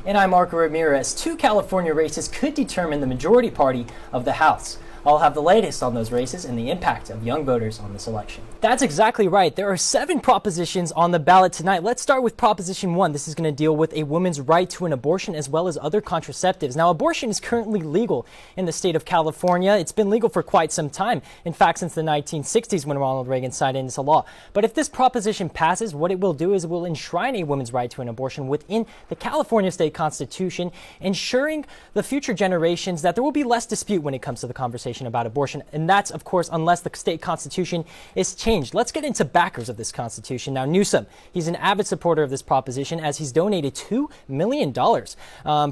And I'm Marco Ramirez. Two California races could determine the majority party of the House. I'll have the latest on those races and the impact of young voters on this election. That's exactly right. There are 7 propositions on the ballot tonight. Let's start with Proposition 1. This is going to deal with a woman's right to an abortion as well as other contraceptives. Now, abortion is currently legal in the state of California. It's been legal for quite some time. In fact, since the 1960s when Ronald Reagan signed into law. But if this proposition passes, what it will do is it will enshrine a woman's right to an abortion within the California state constitution, ensuring the future generations that there will be less dispute when it comes to the conversation about abortion. And that's, of course, unless the state constitution is changed. Let's get into backers of this constitution. Now, Newsom, he's an avid supporter of this proposition as he's donated $2 million.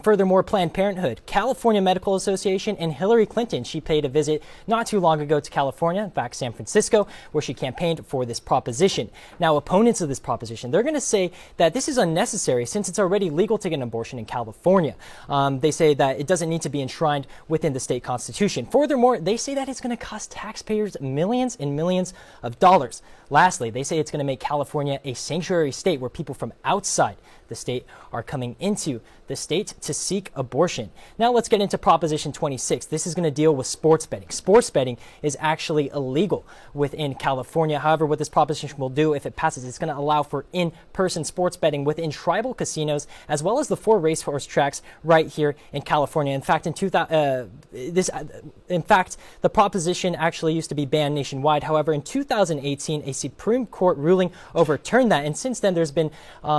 Furthermore, Planned Parenthood, California Medical Association, and Hillary Clinton, she paid a visit not too long ago to California, in fact, San Francisco, where she campaigned for this proposition. Now, opponents of this proposition, they're going to say that this is unnecessary since it's already legal to get an abortion in California. They say that it doesn't need to be enshrined within the state constitution. Furthermore, they say that it's going to cost taxpayers millions and millions of dollars. Lastly, they say it's going to make California a sanctuary state where people from outside the state are coming into the state to seek abortion. Now let's get into Proposition 26. This is going to deal with sports betting. Sports betting is actually illegal within California. However, what this proposition will do, if it passes, it's going to allow for in-person sports betting within tribal casinos, as well as the 4 racehorse tracks right here in California. In fact, the proposition actually used to be banned nationwide. However, in 2018, a Supreme Court ruling overturned that, and since then there's been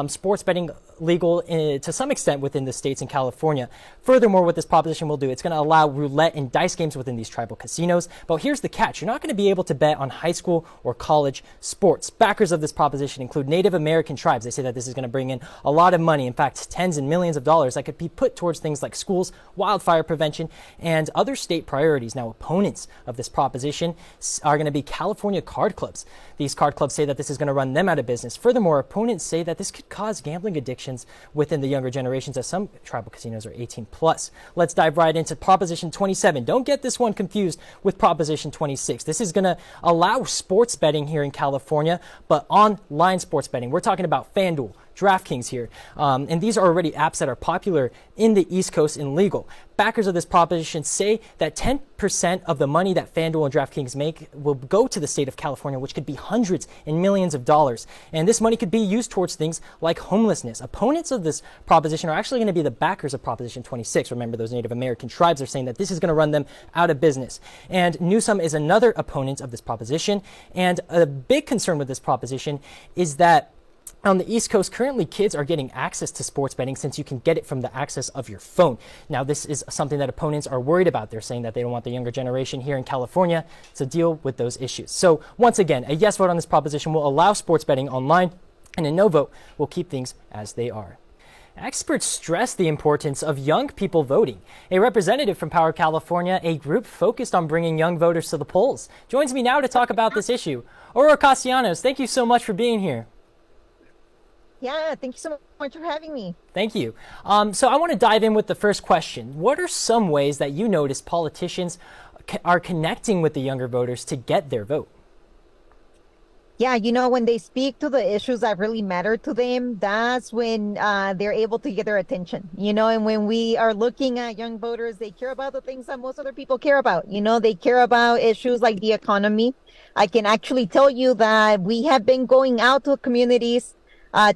sports betting legal to some extent within the states in California. Furthermore, what this proposition will do, it's going to allow roulette and dice games within these tribal casinos. But here's the catch. You're not going to be able to bet on high school or college sports. Backers of this proposition include Native American tribes. They say that this is going to bring in a lot of money, in fact, tens and millions of dollars that could be put towards things like schools, wildfire prevention, and other state priorities. Now, opponents of this proposition are going to be California card clubs. These card clubs say that this is going to run them out of business. Furthermore, opponents say that this could cause gambling addiction within the younger generations, as some tribal casinos are 18 plus. Let's dive right into Proposition 27. Don't get this one confused with Proposition 26. This is going to allow sports betting here in California, but online sports betting. We're talking about FanDuel, DraftKings here. And these are already apps that are popular in the East Coast and legal. Backers of this proposition say that 10% of the money that FanDuel and DraftKings make will go to the state of California, which could be hundreds and millions of dollars. And this money could be used towards things like homelessness. Opponents of this proposition are actually going to be the backers of Proposition 26. Remember, those Native American tribes are saying that this is going to run them out of business. And Newsom is another opponent of this proposition. And a big concern with this proposition is that on the East Coast, currently kids are getting access to sports betting since you can get it from the access of your phone. Now, this is something that opponents are worried about. They're saying that they don't want the younger generation here in California to deal with those issues. So once again, a yes vote on this proposition will allow sports betting online, and a no vote will keep things as they are. Experts stress the importance of young people voting. A representative from Power California, a group focused on bringing young voters to the polls, joins me now to talk about this issue. Aurora Castellanos, thank you so much for being here. Yeah, thank you so much for having me. Thank you. So I want to dive in with the first question. What are some ways that you notice politicians are connecting with the younger voters to get their vote? Yeah, when they speak to the issues that really matter to them, that's when they're able to get their attention, and when we are looking at young voters, they care about the things that most other people care about. They care about issues like the economy. I can actually tell you that we have been going out to communities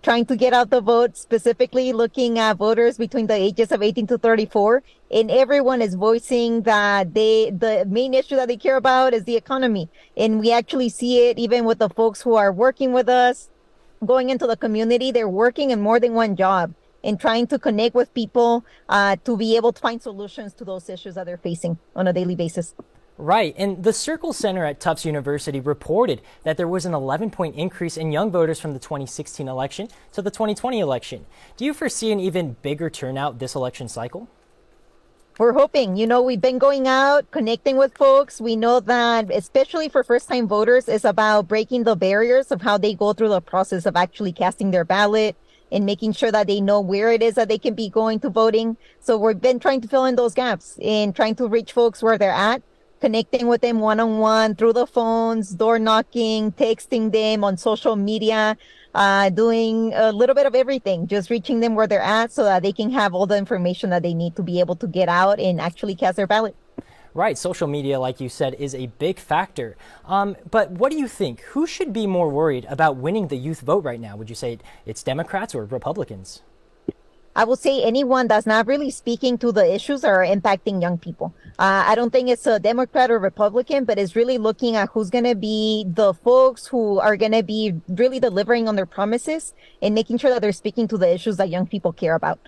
trying to get out the vote, specifically looking at voters between the ages of 18 to 34. And everyone is voicing that the main issue that they care about is the economy. And we actually see it even with the folks who are working with us, going into the community. They're working in more than one job and trying to connect with people to be able to find solutions to those issues that they're facing on a daily basis. Right. And the Circle Center at Tufts University reported that there was an 11-point increase in young voters from the 2016 election to the 2020 election. Do you foresee an even bigger turnout this election cycle? We're hoping. We've been going out, connecting with folks. We know that, especially for first-time voters, it's about breaking the barriers of how they go through the process of actually casting their ballot and making sure that they know where it is that they can be going to voting. So we've been trying to fill in those gaps and trying to reach folks where they're at. connecting with them one-on-one through the phones, door knocking, texting them on social media, doing a little bit of everything, just reaching them where they're at so that they can have all the information that they need to be able to get out and actually cast their ballot. Right, social media, like you said, is a big factor. But what do you think? Who should be more worried about winning the youth vote right now? Would you say it's Democrats or Republicans? I would say anyone that's not really speaking to the issues that are impacting young people. I don't think it's a Democrat or Republican, but it's really looking at who's going to be the folks who are going to be really delivering on their promises and making sure that they're speaking to the issues that young people care about.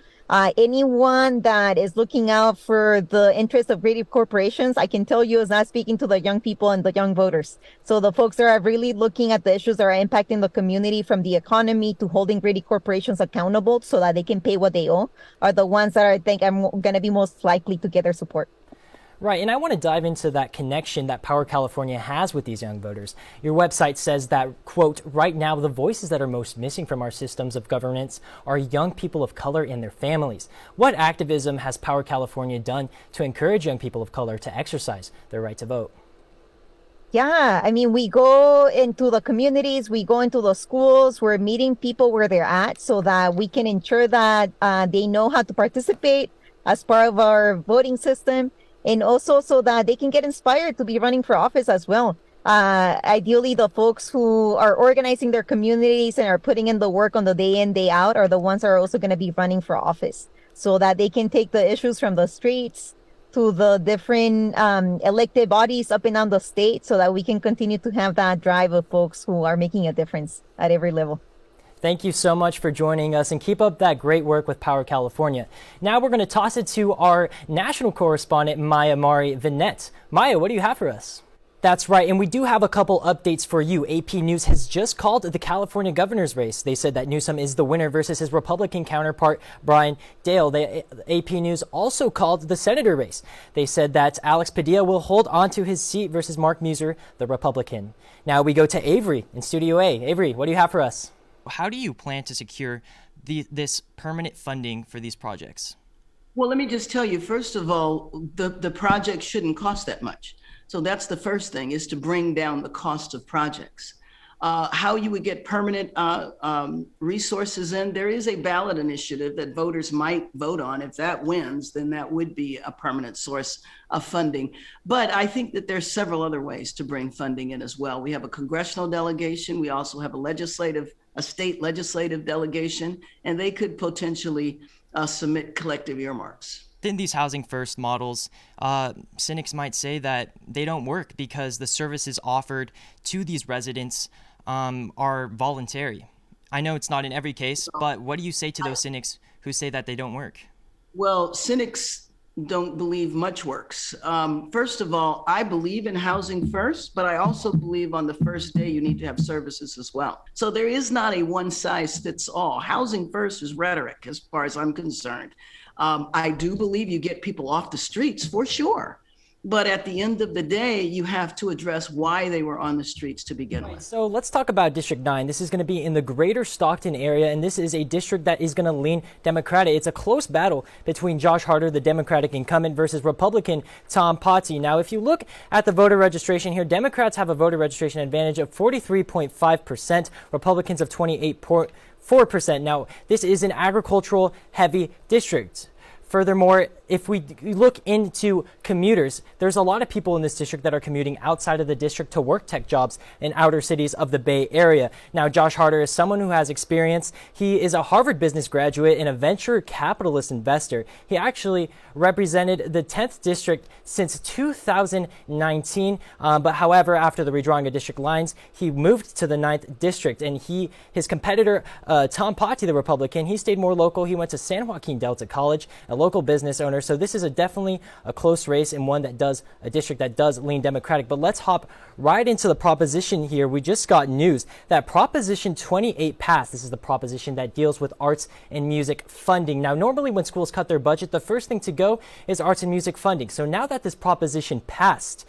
Anyone that is looking out for the interests of great corporations, I can tell you is not speaking to the young people and the young voters. So the folks that are really looking at the issues that are impacting the community, from the economy to holding great corporations accountable so that they can pay what they owe, are the ones that I think I'm going to be most likely to get their support. Right, and I want to dive into that connection that Power California has with these young voters. Your website says that, quote, right now the voices that are most missing from our systems of governance are young people of color and their families. What activism has Power California done to encourage young people of color to exercise their right to vote? Yeah, I mean, we go into the communities, we go into the schools, we're meeting people where they're at so that we can ensure that they know how to participate as part of our voting system, and also so that they can get inspired to be running for office as well. Ideally, the folks who are organizing their communities and are putting in the work on the day in, day out are the ones that are also going to be running for office so that they can take the issues from the streets to the different elected bodies up and down the state so that we can continue to have that drive of folks who are making a difference at every level. Thank you so much for joining us, and keep up that great work with Power California. Now we're going to toss it to our national correspondent, Maya Mari Vinette. Maya, what do you have for us? That's right, and we do have a couple updates for you. AP News has just called the California governor's race. They said that Newsom is the winner versus his Republican counterpart, Brian Dale. AP News also called the senator race. They said that Alex Padilla will hold on to his seat versus Mark Muser, the Republican. Now we go to Avery in Studio A. Avery, what do you have for us? How do you plan to secure this permanent funding for these projects? Well, let me just tell you, first of all, the project shouldn't cost that much. So that's the first thing, is to bring down the cost of projects. How you would get permanent resources in, there is a ballot initiative that voters might vote on. If that wins, then that would be a permanent source of funding. But I think that there's several other ways to bring funding in as well. We have a congressional delegation. We also have a state legislative delegation, and they could potentially submit collective earmarks. In these housing first models, cynics might say that they don't work because the services offered to these residents are voluntary. I know it's not in every case, but what do you say to those cynics who say that they don't work? Well, cynics don't believe much works. First of all, I believe in housing first, but I also believe on the first day you need to have services as well. So there is not a one size fits all. Housing first is rhetoric as far as I'm concerned. I do believe you get people off the streets for sure. But at the end of the day, you have to address why they were on the streets to begin with. So let's talk about District 9. This is going to be in the greater Stockton area, and this is a district that is going to lean Democratic. It's a close battle between Josh Harder, the Democratic incumbent, versus Republican Tom Potty. Now, if you look at the voter registration here, Democrats have a voter registration advantage of 43.5%, Republicans of 28.4%. Now, this is an agricultural heavy district. Furthermore, if we look into commuters, there's a lot of people in this district that are commuting outside of the district to work tech jobs in outer cities of the Bay Area. Now, Josh Harder is someone who has experience. He is a Harvard business graduate and a venture capitalist investor. He actually represented the 10th district since 2019. But however, after the redrawing of district lines, he moved to the 9th district. And his competitor, Tom Potty, the Republican, he stayed more local. He went to San Joaquin Delta College, a local business owner. So this is definitely a close race, and a district that does lean Democratic. But let's hop right into the proposition here. We just got news that Proposition 28 passed. This is the proposition that deals with arts and music funding. Now, normally when schools cut their budget, the first thing to go is arts and music funding. So now that this proposition is passed,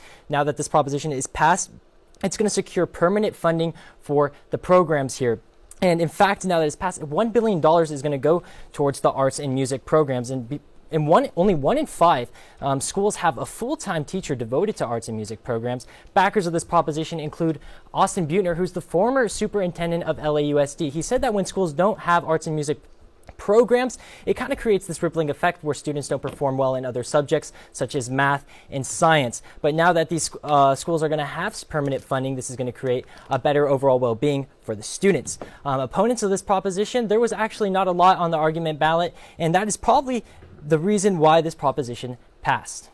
it's going to secure permanent funding for the programs here. And in fact, now that it's passed, $1 billion is going to go towards the arts and music programs. And only 1 in 5 schools have a full-time teacher devoted to arts and music programs. Backers of this proposition include Austin Butner, who's the former superintendent of LAUSD. He said that when schools don't have arts and music programs, it kind of creates this rippling effect where students don't perform well in other subjects such as math and science. But now that these schools are going to have permanent funding, this is going to create a better overall well-being for the students. Opponents of this proposition, there was actually not a lot on the argument ballot, and that is probably the reason why this proposition passed.